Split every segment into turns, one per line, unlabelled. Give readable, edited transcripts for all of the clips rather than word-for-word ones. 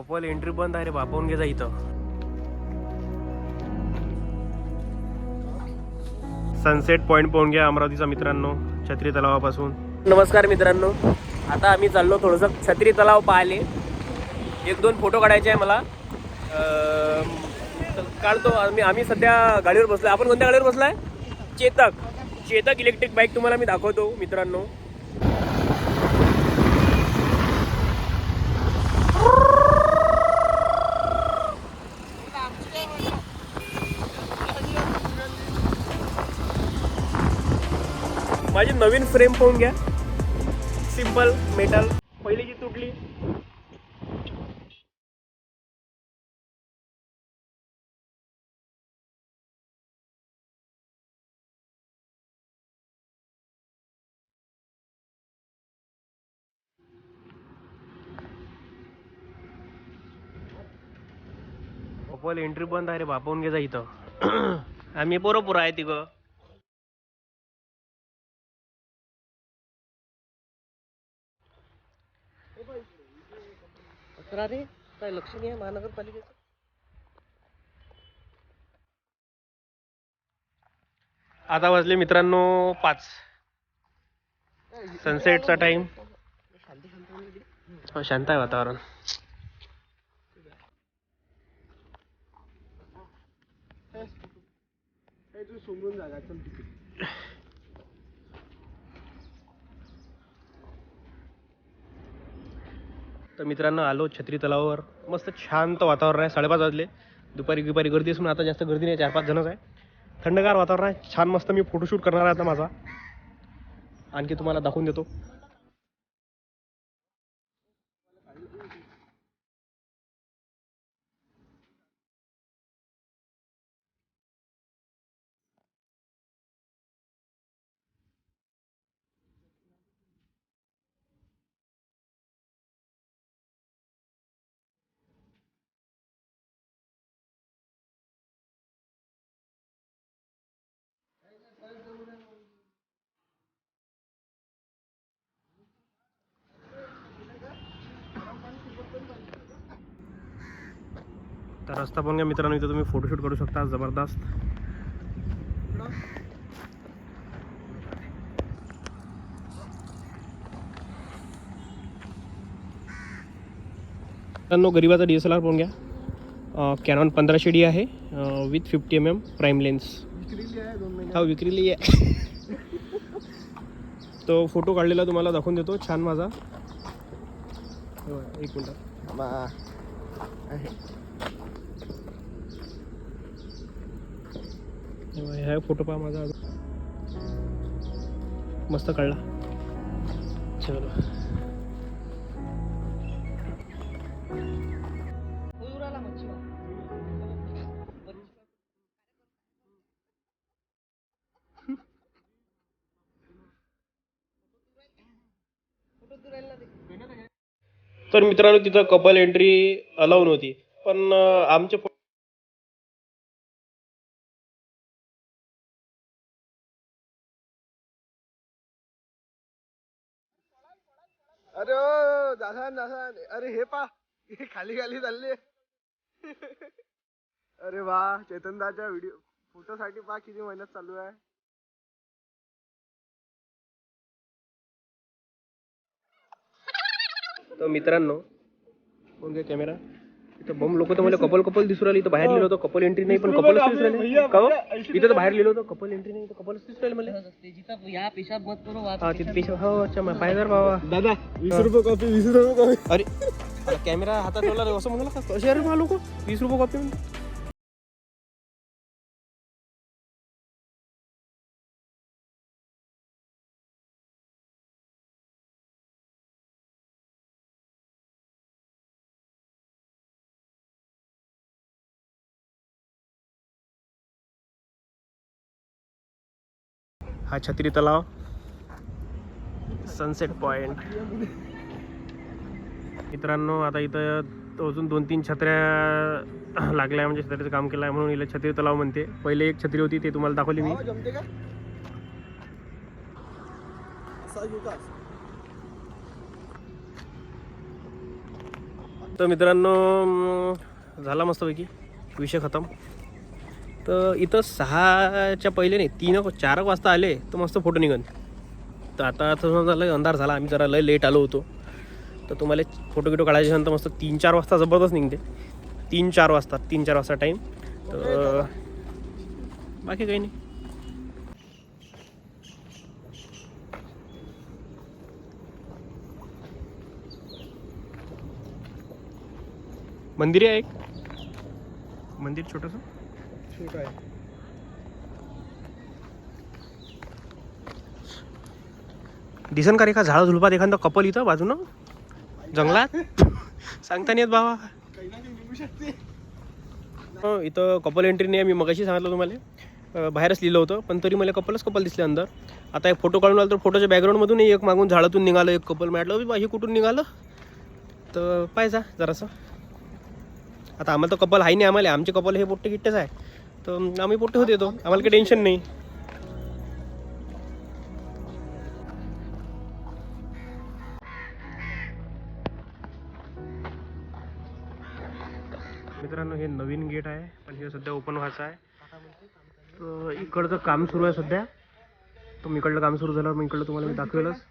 Couple entry बंद आहे रे, बापावून घे जा इथं. सनसेट पॉइंट पाहून घ्या अमरावतीचा मित्रांनो, छत्री तलावापासून. नमस्कार मित्रांनो, आता आम्ही चाललो थोडंसं छत्री तलाव पाहिले. एक दोन फोटो काढायचे आहे मला. काढतो. आम्ही सध्या गाडीवर बसलोय. आपण कोणत्या गाडीवर बसलाय? चेतक इलेक्ट्रिक बाईक तुम्हाला मी दाखवतो मित्रांनो. माझी नवीन फ्रेम पाहून घ्या, सिंपल मेटल. पहिली जी तुटली. कपल एंट्री बंद आहे रे, बापावून घे जा इथं. आम्ही पोरं आहे तिघं. रे काय लक्ष नाही आहे महानगरपालिकेचं. आता वाजले मित्रांनो 5. सनसेटचा टाइम. शांत आहे वातावरण. तर मित्रांनो आलो छत्री तलावावर. मस्त शांत वातावरण आहे. 5:30 वाजले. दुपारी गर्दी असून आता जास्त गर्दी नाही, 4-5 जणच आहे. थंडगार वातावरण आहे, छान मस्त. मी फोटोशूट करणार आहे आता माझा, आणखी तुम्हाला दाखवून देतो. तर रस्ता पाहून घ्या मित्रांनो, इथं तुम्ही फोटोशूट करू शकता. जबरदस्त. मित्रांनो गरीबाचा DSLR पाहून घ्या. कॅनॉन 1500D आहे विथ 50mm प्राईम लेन्स. हा विक्रीली आहे. तो फोटो काढलेला तुम्हाला दाखवून देतो, छान माझा. एक मिनिट. हा फोटो पहा माझा, मस्त काढला. चलो. तर मित्रांनो तिथं कपल एंट्री अलाउ नव्हती, पण आमचे
अरे दासान अरे हे पा, हे खाली चालले. अरे वा, चेतनदाच्या व्हिडिओ फोटो साठी पा किती मेहनत चालू आहे.
तर मित्रांनो कोण कॅमेरा इथं बम लोक तर मला कपल दिसू राहिले. इथं बाहेर लिहिलं होतं कपल एंट्री नाही, पण कपलच दिसू राहिले. का इथं तर बाहेर लिहिलं होतं कपल एंट्री नाही, तर कपलच दिसू राहिले मला. हा तिथे पेशा. हो अच्छा, पाहिजे बाबा.
दादा 20 रुपये कॉफी, 20 रुपये कॉफी.
अरे कॅमेरा हातात ठेवला रे, असं म्हणाला का? कसे अरे मला लोक 20 रुपये कॉपी म्हणते. हा छत्री तलाव, सनसेट पॉइंट. मित्रांनो आता इथं अजून 2-3 छत्र्या लागल्या, म्हणजे छत्रीचं काम केलं आहे म्हणून हिला छत्री तलाव म्हणते. पहिले एक छत्री होती, ते तुम्हाला दाखवली मी.
जमते का?
तर मित्रांनो झाला मस्तपैकी विषय खतम. तर इथं 6च्या पहिले नाही 3-4 वाजता आले तर मस्त फोटो निघन. तर आता असं झालं अंधार झाला, आम्ही जरा लय लेट आलो होतो. तर तुम्हाला फोटो गिटो काढायच्या नंतर मस्त 3-4 वाजता जबरदस्त निघते. 3-4 वाजता टाईम. तर बाकी काही नाही. मंदिर आहे एक मंदिर छोटंसं
छोटा आहे.
दिसन का रे का झाडं झुलपात एखादं कपल इथं बाजूनं जंगलात सांगता नाही येत बाबा.
काही ना काही निघू शकते.
इथं कपल एंट्री नाही. मी मगाशी सांगितलं तुम्हाला बाहेरच लिहिलं होतं, पण तरी मला कपल दिसले अंदर. आता एक फोटो काढून आला तर फोटोच्या बॅकग्राऊंडमधून एक मागून झाडातून निघालं एक कपल. म्हटलं बा हे कुठून निघालं. तर पाहिजा जरासं. आता आम्हाला तर कपल आहे नाही, आम्हाला आमचे कपल हे पोट्टे गिट्टेच आहे. तर आम्ही पोट्टे होते, तो आम्हाला काही टेन्शन नाही. मित्रांनो हे नवीन गेट आहे, पण हे सध्या ओपन व्हायचं आहे. तर इकडचं काम सुरू आहे सध्या. तर मी इकडलं काम सुरू झालं, मग इकडलं तुम्हाला मी दाखवेलच.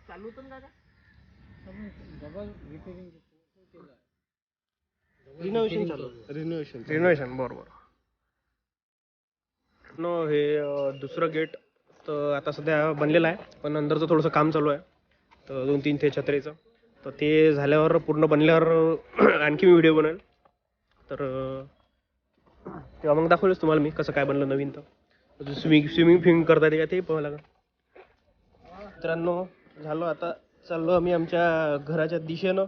रिनोव्हेशन बरोबर. नो हे दुसरं गेट तर आता सध्या बनलेलं आहे, पण अंदरचं थोडंसं काम चालू आहे. तर 2-3 ते छत्रीचं. तर ते झाल्यावर पूर्ण बनल्यावर आणखी मी व्हिडिओ बनवेल. तर तेव्हा मग दाखवलंच तुम्हाला मी कसं काय बनलं नवीन. तर स्विमिंग करता येते का ते पाहावं लागेल. मित्रांनो झालो आता चाललो आम्ही आमच्या घराच्या दिशेनं.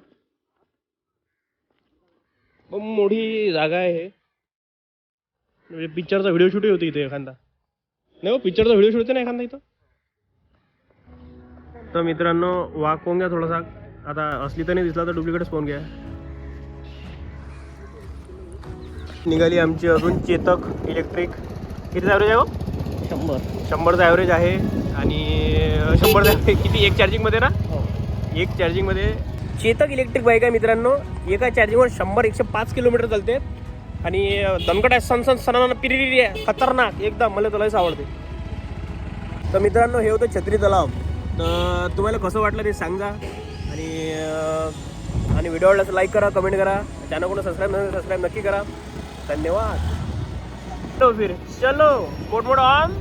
मोठी जागा आहे हे. म्हणजे पिक्चरचा व्हिडिओ शूट होती इथे एखादा. नाही हो पिक्चरचा व्हिडिओ शूट होते ना एखादा इथं. तर मित्रांनो वाघ पाहून घ्या थोडासा. आता असली तर नाही दिसला तर डुप्लिकेटच पाहून घ्या. निघाली आमची अजून चेतक इलेक्ट्रिक. कितीचा ॲव्हरेज आहे हो? 100चा ॲव्हरेज आहे. आणि 100चा किती एक चार्जिंगमध्ये ना? एक चार्जिंगमध्ये चेतक इलेक्ट्रिक बाईक आहे मित्रांनो. एका चार्जिंगवर 100-105 किलोमीटर चालते. आणि दणकट आहे, सणाना पिरिरी आहे, खतरनाक एकदम. मला तुलाच आवडते. तर मित्रांनो हे होतं छत्री तलाव. तर तुम्हाला कसं वाटलं ते सांगा. आणि व्हिडिओ आवडला तर लाईक करा, कमेंट करा. चॅनलकडून सबस्क्राईब नक्की करा. धन्यवाद. चलो फिर चलो मोड ऑन.